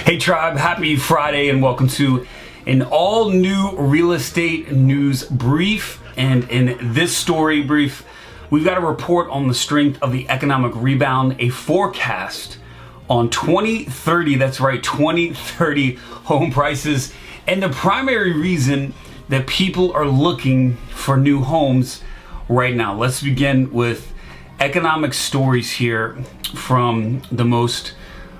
Hey Tribe, happy Friday and welcome to an all new real estate news brief. And in this story brief, we've got a report on the strength of the economic rebound, a forecast on 2030, that's right, 2030 home prices, and the primary reason that people are looking for new homes right now. Let's begin with economic stories here from the most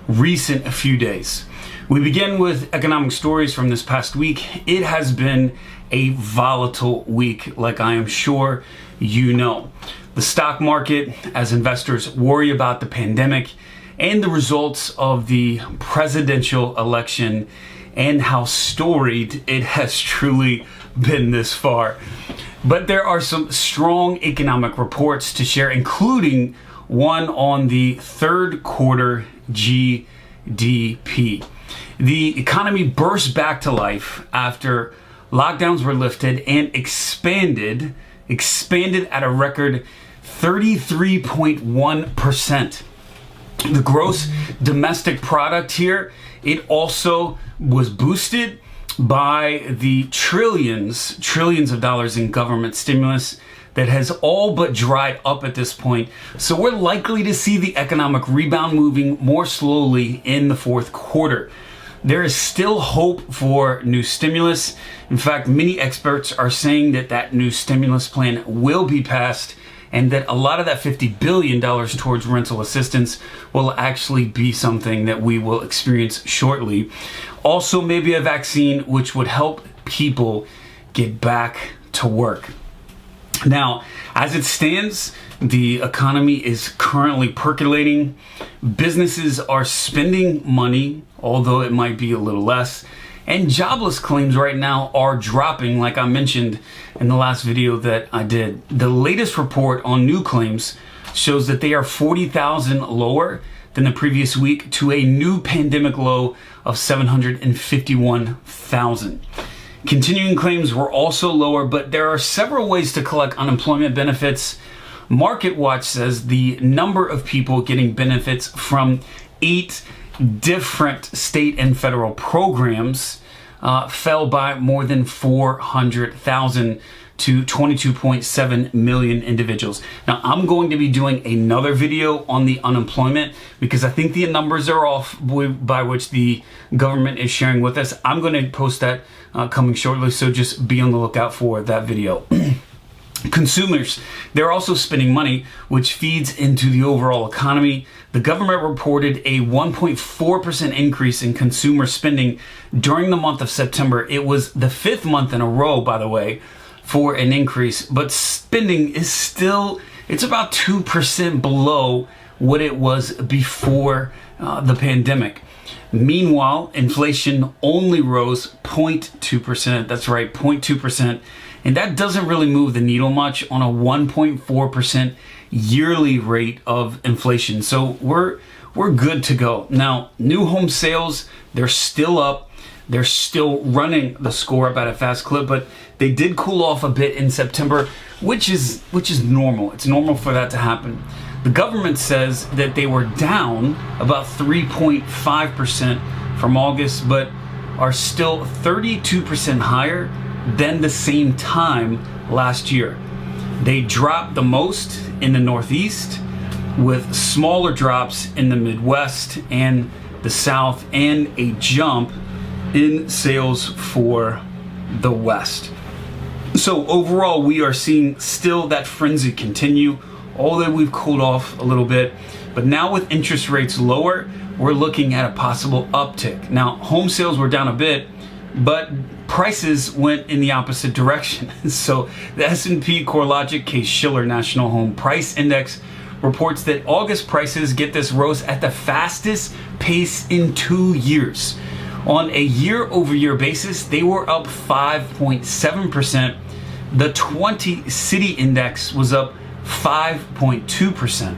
recent few days. We begin with economic stories from this past week. It has been a volatile week, like I am sure you know. The stock market, as investors worry about the pandemic and the results of the presidential election and how storied it has truly been this far. But there are some strong economic reports to share, including one on the third quarter GDP. The economy burst back to life after lockdowns were lifted and expanded at a record 33.1%. The gross domestic product here, it also was boosted by the trillions of dollars in government stimulus that has all but dried up at this point. So we're likely to see the economic rebound moving more slowly in the fourth quarter. There is still hope for new stimulus. In fact, many experts are saying that that new stimulus plan will be passed and that a lot of that $50 billion towards rental assistance will actually be something that we will experience shortly. Also, maybe a vaccine which would help people get back to work. Now, as it stands, the economy is currently percolating. Businesses are spending money, although it might be a little less. And jobless claims right now are dropping, like I mentioned in the last video that I did. The latest report on new claims shows that they are 40,000 lower than the previous week to a new pandemic low of 751,000. Continuing claims were also lower, but there are several ways to collect unemployment benefits. MarketWatch says the number of people getting benefits from 8 different state and federal programs fell by more than 400,000 to 22.7 million individuals. Now, I'm going to be doing another video on the unemployment because I think the numbers are off by which the government is sharing with us. I'm going to post that coming shortly, so just be on the lookout for that video. Consumers, they're also spending money, which feeds into the overall economy. The government reported a 1.4% increase in consumer spending during the month of September. It was the 5th month in a row, by the way, for an increase, but spending is still, it's about 2% below what it was before the pandemic. Meanwhile, inflation only rose 0.2%. That's right, 0.2%. And that doesn't really move the needle much on a 1.4% yearly rate of inflation. So we're good to go. Now, new home sales, they're still up. They're still running the score up at a fast clip, but they did cool off a bit in September, which is normal. It's normal for that to happen. The government says that they were down about 3.5% from August, but are still 32% higher than the same time last year. They dropped the most in the Northeast, with smaller drops in the Midwest and the South, and a jump in sales for the West. So overall, we are seeing still that frenzy continue, although we've cooled off a little bit. But now with interest rates lower, we're looking at a possible uptick. Now, home sales were down a bit, but prices went in the opposite direction. So the S&P CoreLogic Case-Shiller National Home Price Index reports that August prices, get this, rose at the fastest pace in 2 years. On a year-over-year basis, they were up 5.7%. The 20 city index was up 5.2%.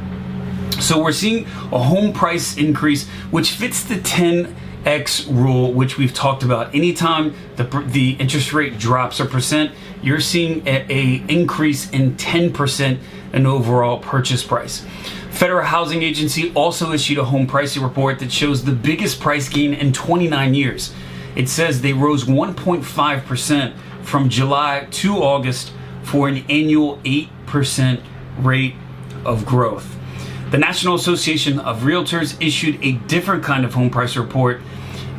So we're seeing a home price increase, which fits the 10x rule, which we've talked about. Anytime the interest rate drops a percent, you're seeing a increase in 10% in overall purchase price. Federal Housing Agency also issued a home pricing report that shows the biggest price gain in 29 years. It says they rose 1.5% from July to August for an annual 8% rate of growth. The National Association of Realtors issued a different kind of home price report.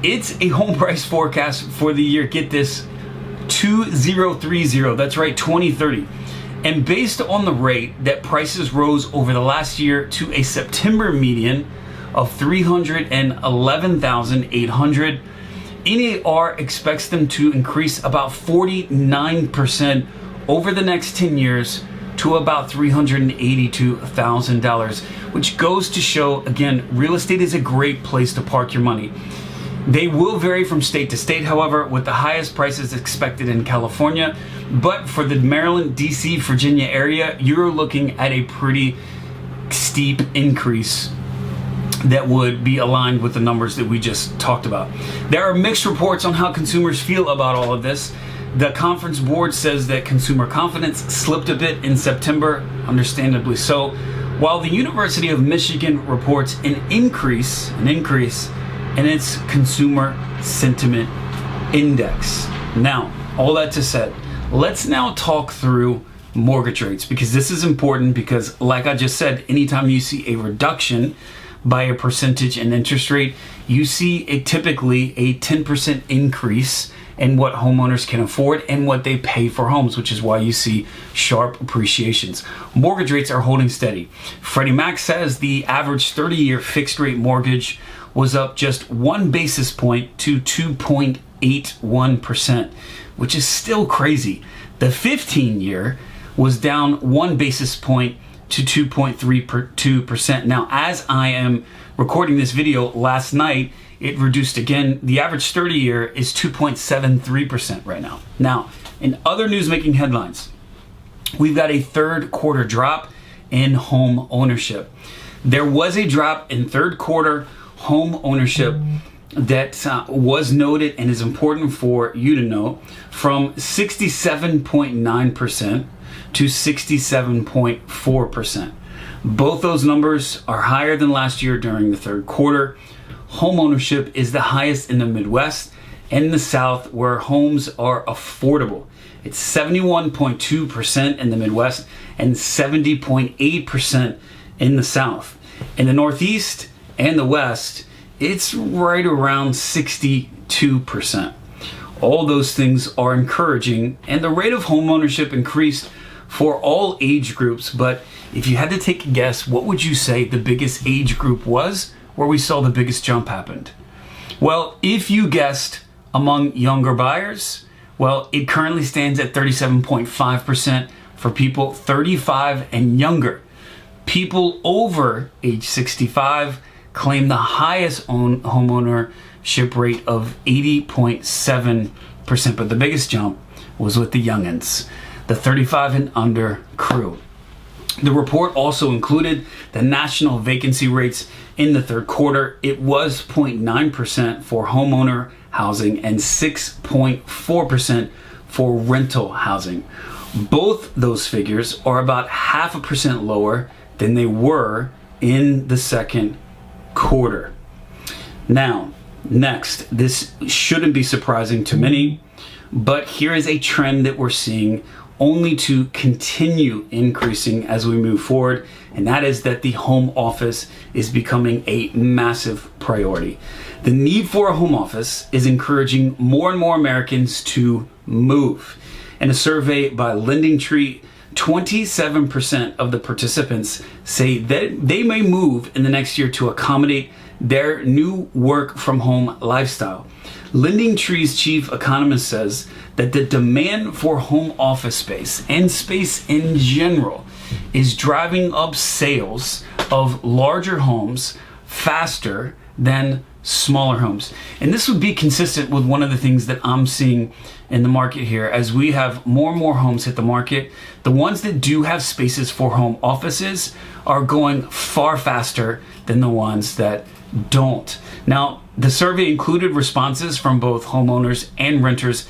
It's a home price forecast for the year, get this, 2030, that's right, 2030. And based on the rate that prices rose over the last year to a September median of 311,800, NAR expects them to increase about 49% over the next 10 years to about $382,000, which goes to show, again, real estate is a great place to park your money. They will vary from state to state, however, with the highest prices expected in California. But for the Maryland, DC, Virginia area, you're looking at a pretty steep increase that would be aligned with the numbers that we just talked about. There are mixed reports on how consumers feel about all of this. The conference board says that consumer confidence slipped a bit in September, understandably so, while the University of Michigan reports an increase in its consumer sentiment index. Now, all that to say, let's now talk through mortgage rates, because this is important, because like I just said, anytime you see a reduction by a percentage in interest rate, you see typically a 10% increase in what homeowners can afford and what they pay for homes, which is why you see sharp appreciations. Mortgage rates are holding steady. Freddie Mac says the average 30-year fixed rate mortgage was up just 1 basis point to 2.81%, which is still crazy. The 15-year was down 1 basis point to 2.32%. Now, as I am recording this video last night, it reduced again. The average 30-year is 2.73% right now. Now, in other news-making headlines, we've got a third quarter drop in home ownership. There was a drop in third quarter home ownership that was noted and is important for you to know, from 67.9% to 67.4%. Both those numbers are higher than last year during the third quarter. Home ownership is the highest in the Midwest and in the South, where homes are affordable. It's 71.2% in the Midwest and 70.8% in the South. In the Northeast and the West, it's right around 62%. All those things are encouraging, and the rate of home ownership increased for all age groups. But if you had to take a guess, what would you say the biggest age group was where we saw the biggest jump happened? Well, if you guessed among younger buyers, well, it currently stands at 37.5% for people 35 and younger. People over age 65 claim the highest home ownership rate of 80.7%, but the biggest jump was with the youngins, the 35 and under crew. The report also included the national vacancy rates in the third quarter. It was 0.9% for homeowner housing and 6.4% for rental housing. Both those figures are about 0.5% lower than they were in the second quarter. Now, next, this shouldn't be surprising to many, but here is a trend that we're seeing only to continue increasing as we move forward, and that is that the home office is becoming a massive priority. The need for a home office is encouraging more and more Americans to move. In a survey by LendingTree, 27% of the participants say that they may move in the next year to accommodate their new work from home lifestyle. LendingTree's chief economist says that the demand for home office space and space in general is driving up sales of larger homes faster than smaller homes. And this would be consistent with one of the things that I'm seeing in the market here. As we have more and more homes hit the market, the ones that do have spaces for home offices are going far faster than the ones that don't. Now, the survey included responses from both homeowners and renters,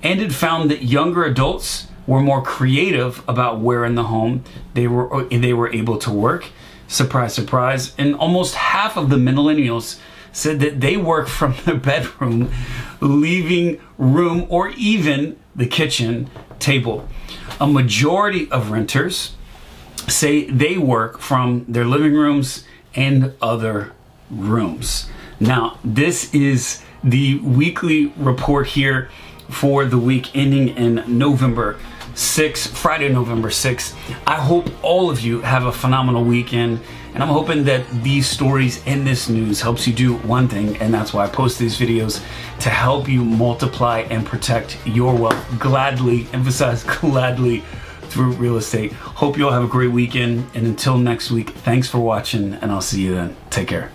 and it found that younger adults were more creative about where in the home they were able to work. Surprise, surprise. And almost half of the millennials said that they work from their bedroom, living room, or even the kitchen table. A majority of renters say they work from their living rooms and other rooms. Now, this is the weekly report here for the week ending in November 6th, Friday, November 6th. I hope all of you have a phenomenal weekend, and I'm hoping that these stories and this news helps you do one thing, and that's why I post these videos, to help you multiply and protect your wealth gladly, emphasize gladly, through real estate. Hope you all have a great weekend, and until next week, thanks for watching, and I'll see you then. Take care.